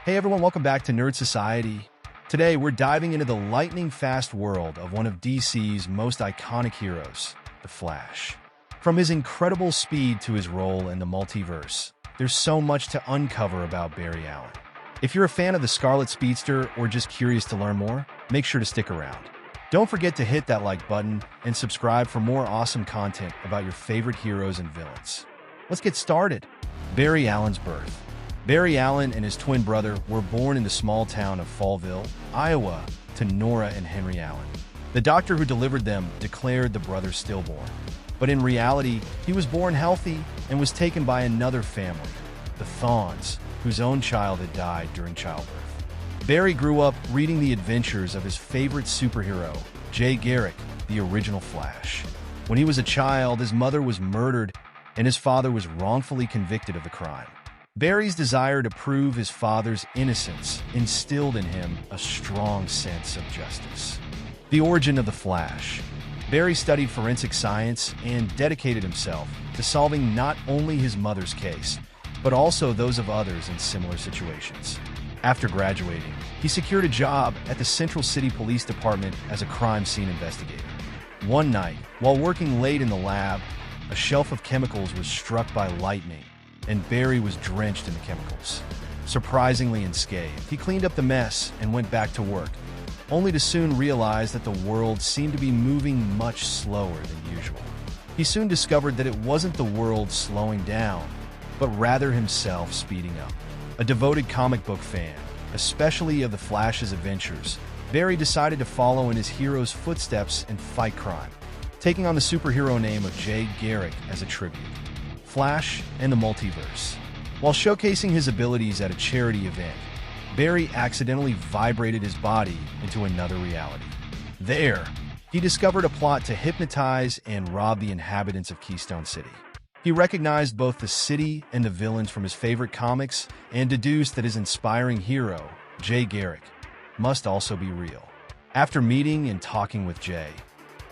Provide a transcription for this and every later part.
Hey everyone, welcome back to Nerd Society. Today we're diving into the lightning-fast world of one of DC's most iconic heroes, the Flash. From his incredible speed to his role in the Multiverse, there's so much to uncover about BarryAllen. If you're a fan of the Scarlet Speedster or just curious to learn more, make sure to stick around. Don't forget to hit that like button and subscribe for more awesome content about your favorite heroes and villains. Let's get started. BarryAllen's birth. BarryAllen and his twin brother were born in the small town of Fallville, Iowa, to Nora and Henry Allen. The doctor who delivered them declared the brothers stillborn. But in reality, he was born healthy and was taken by another family, the Thawns, whose own child had died during childbirth. Barry grew up reading the adventures of his favorite superhero, Jay Garrick, the original Flash. When he was a child, his mother was murdered and his father was wrongfully convicted of the crime. Barry's desire to prove his father's innocence instilled in him a strong sense of justice. The origin of the Flash. Barry studied forensic science and dedicated himself to solving not only his mother's case, but also those of others in similar situations. After graduating, he secured a job at the Central City Police Department as a crime scene investigator. One night, while working late in the lab, a shelf of chemicals was struck by lightning, and Barry was drenched in the chemicals. Surprisingly unscathed, he cleaned up the mess and went back to work, only to soon realize that the world seemed to be moving much slower than usual. He soon discovered that it wasn't the world slowing down, but rather himself speeding up. A devoted comic book fan, especially of the Flash's adventures, Barry decided to follow in his hero's footsteps and fight crime, taking on the superhero name of Jay Garrick as a tribute. Flash and the Multiverse. While showcasing his abilities at a charity event, Barry accidentally vibrated his body into another reality. There, he discovered a plot to hypnotize and rob the inhabitants of Keystone City. He recognized both the city and the villains from his favorite comics and deduced that his inspiring hero, Jay Garrick, must also be real. After meeting and talking with Jay,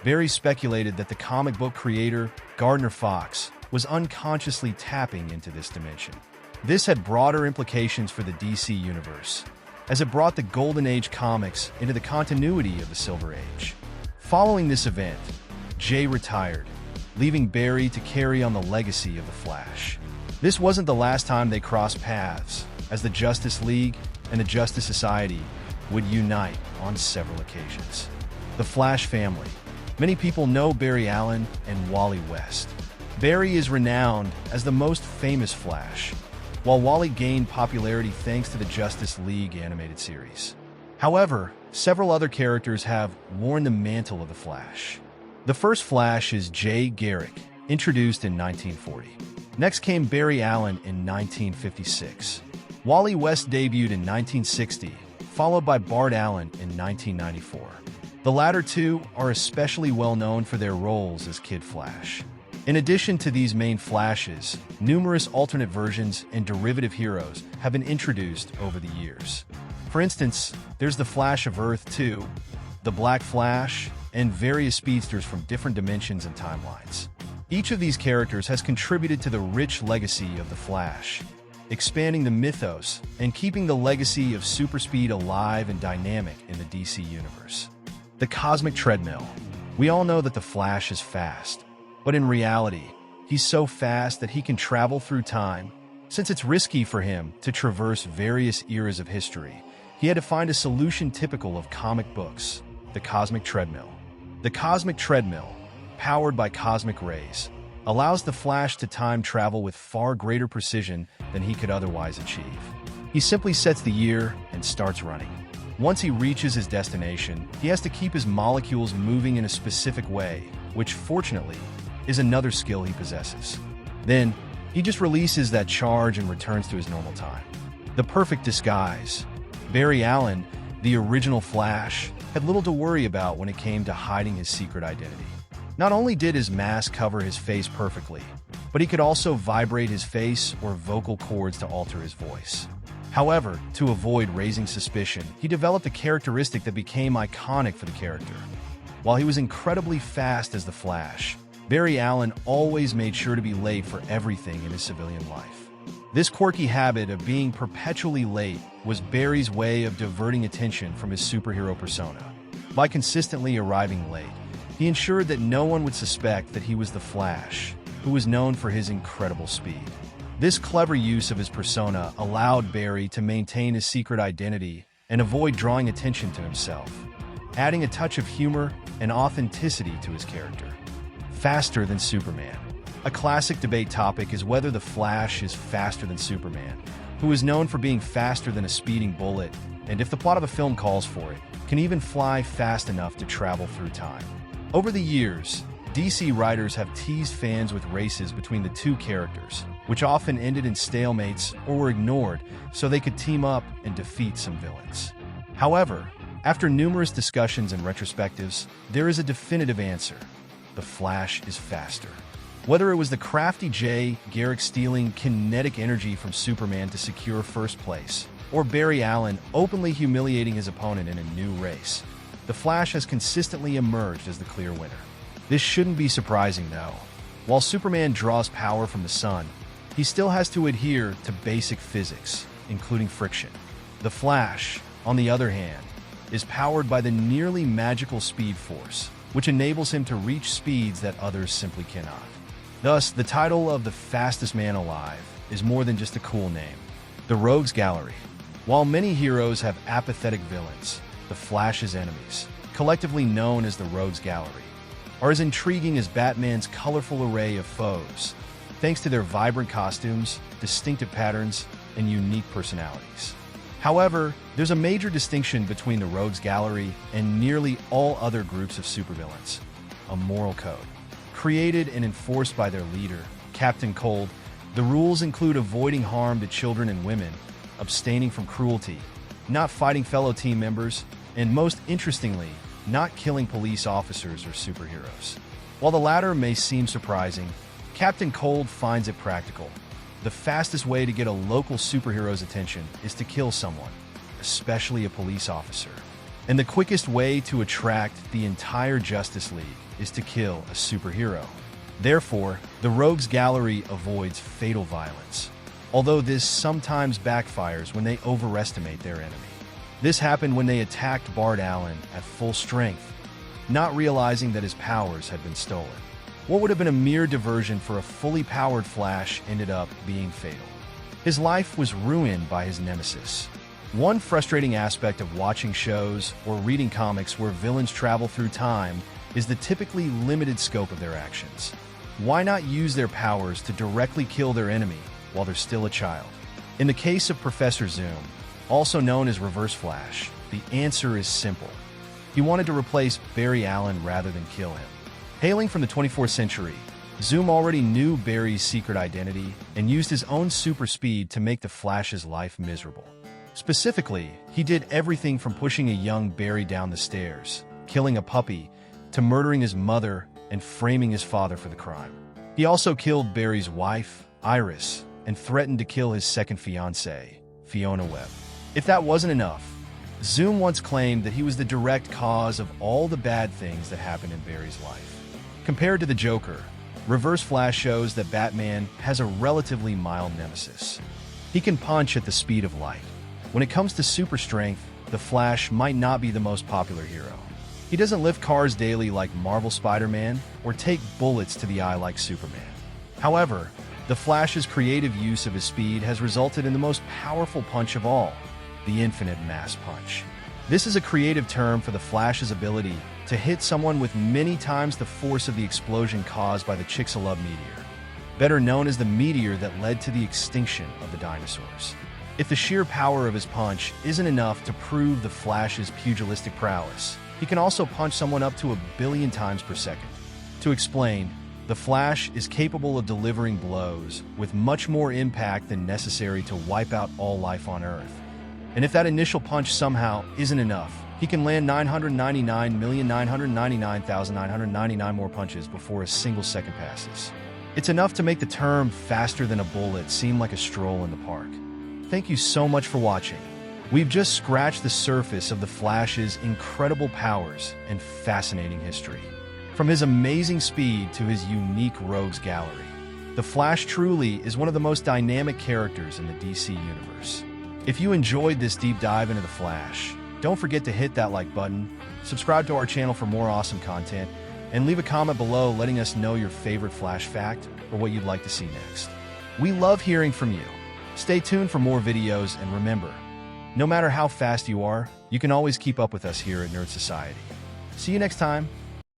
Barry speculated that the comic book creator, Gardner Fox, was unconsciously tapping into this dimension. This had broader implications for the DCUniverse, as it brought the Golden Age comics into the continuity of the Silver Age. Following this event, Jay retired, leaving Barry to carry on the legacy of the Flash. This wasn't the last time they crossed paths, as the Justice League and the Justice Society would unite on several occasions. The Flash family. Many people know BarryAllen and Wally West. Barry is renowned as the most famous Flash, while Wally gained popularity thanks to the Justice League animated series. However, several other characters have worn the mantle of the Flash. The first Flash is Jay Garrick, introduced in 1940. Next came BarryAllen in 1956. Wally West debuted in 1960, followed by Bart Allen in 1994. The latter two are especially well known for their roles as Kid Flash. In addition to these main Flashes, numerous alternate versions and derivative heroes have been introduced over the years. For instance, there's the Flash of Earth 2, the Black Flash, and various speedsters from different dimensions and timelines. Each of these characters has contributed to the rich legacy of the Flash, expanding the mythos and keeping the legacy of super speed alive and dynamic in the DC universe. The Cosmic Treadmill. We all know that the Flash is fast, but in reality, he's so fast that he can travel through time. Since it's risky for him to traverse various eras of history, he had to find a solution typical of comic books, the Cosmic Treadmill. The Cosmic Treadmill, powered by cosmic rays, allows the Flash to time travel with far greater precision than he could otherwise achieve. He simply sets the year and starts running. Once he reaches his destination, he has to keep his molecules moving in a specific way, which fortunately is another skill he possesses. Then, he just releases that charge and returns to his normal time. The perfect disguise. BarryAllen, the original Flash, had little to worry about when it came to hiding his secret identity. Not only did his mask cover his face perfectly, but he could also vibrate his face or vocal cords to alter his voice. However, to avoid raising suspicion, he developed a characteristic that became iconic for the character. While he was incredibly fast as the Flash, BarryAllen always made sure to be late for everything in his civilian life. This quirky habit of being perpetually late was Barry's way of diverting attention from his superhero persona. By consistently arriving late, he ensured that no one would suspect that he was the Flash, who was known for his incredible speed. This clever use of his persona allowed Barry to maintain his secret identity and avoid drawing attention to himself, adding a touch of humor and authenticity to his character. Faster than Superman. A classic debate topic is whether the Flash is faster than Superman, who is known for being faster than a speeding bullet, and if the plot of a film calls for it, can even fly fast enough to travel through time. Over the years, DC writers have teased fans with races between the two characters, which often ended in stalemates or were ignored so they could team up and defeat some villains. However, after numerous discussions and retrospectives, there is a definitive answer. The Flash is faster. Whether it was the crafty Garrick stealing kinetic energy from Superman to secure first place, or BarryAllen openly humiliating his opponent in a new race, the Flash has consistently emerged as the clear winner. This shouldn't be surprising, though. While Superman draws power from the sun, he still has to adhere to basic physics, including friction. The Flash, on the other hand, is powered by the nearly magical SpeedForce, which enables him to reach speeds that others simply cannot. Thus, the title of the fastest man alive is more than just a cool name. The Rogues Gallery. While many heroes have apathetic villains, the Flash's enemies, collectively known as the Rogues Gallery, are as intriguing as Batman's colorful array of foes, thanks to their vibrant costumes, distinctive patterns, and unique personalities. However, there's a major distinction between the Rogues Gallery and nearly all other groups of supervillains: a moral code. Created and enforced by their leader, Captain Cold, the rules include avoiding harm to children and women, abstaining from cruelty, not fighting fellow team members, and most interestingly, not killing police officers or superheroes. While the latter may seem surprising, Captain Cold finds it practical. The fastest way to get a local superhero's attention is to kill someone, especially a police officer. And the quickest way to attract the entire Justice League is to kill a superhero. Therefore, the Rogues Gallery avoids fatal violence, although this sometimes backfires when they overestimate their enemy. This happened when they attacked BarryAllen at full strength, not realizing that his powers had been stolen. What would have been a mere diversion for a fully powered Flash ended up being fatal. His life was ruined by his nemesis. One frustrating aspect of watching shows or reading comics where villains travel through time is the typically limited scope of their actions. Why not use their powers to directly kill their enemy while they're still a child? In the case of Professor Zoom, also known as Reverse Flash, the answer is simple. He wanted to replace BarryAllen rather than kill him. Hailing from the 24th century, Zoom already knew Barry's secret identity and used his own super speed to make the Flash's life miserable. Specifically, he did everything from pushing a young Barry down the stairs, killing a puppy, to murdering his mother and framing his father for the crime. He also killed Barry's wife, Iris, and threatened to kill his second fiancée, Fiona Webb. If that wasn't enough, Zoom once claimed that he was the direct cause of all the bad things that happened in Barry's life. Compared to the Joker, Reverse Flash shows that Batman has a relatively mild nemesis. He can punch at the speed of light. When it comes to super strength, the Flash might not be the most popular hero. He doesn't lift cars daily like Marvel Spider-Man or take bullets to the eye like Superman. However, the Flash's creative use of his speed has resulted in the most powerful punch of all, the Infinite Mass Punch. This is a creative term for the Flash's ability to hit someone with many times the force of the explosion caused by the Chicxulub meteor, better known as the meteor that led to the extinction of the dinosaurs. If the sheer power of his punch isn't enough to prove the Flash's pugilistic prowess, he can also punch someone up to 1 billion times per second. To explain, the Flash is capable of delivering blows with much more impact than necessary to wipe out all life on Earth. And if that initial punch somehow isn't enough, he can land 999,999,999 more punches before a single second passes. It's enough to make the term faster than a bullet seem like a stroll in the park. Thank you so much for watching. We've just scratched the surface of the Flash's incredible powers and fascinating history. From his amazing speed to his unique Rogues Gallery, The Flash truly is one of the most dynamic characters in the DC universe. If you enjoyed this deep dive into the Flash, don't forget to hit that like button, subscribe to our channel for more awesome content, and leave a comment below letting us know your favorite Flash fact or what you'd like to see next. We love hearing from you. Stay tuned for more videos, and remember, no matter how fast you are, you can always keep up with us here at NerdSociety. See you next time.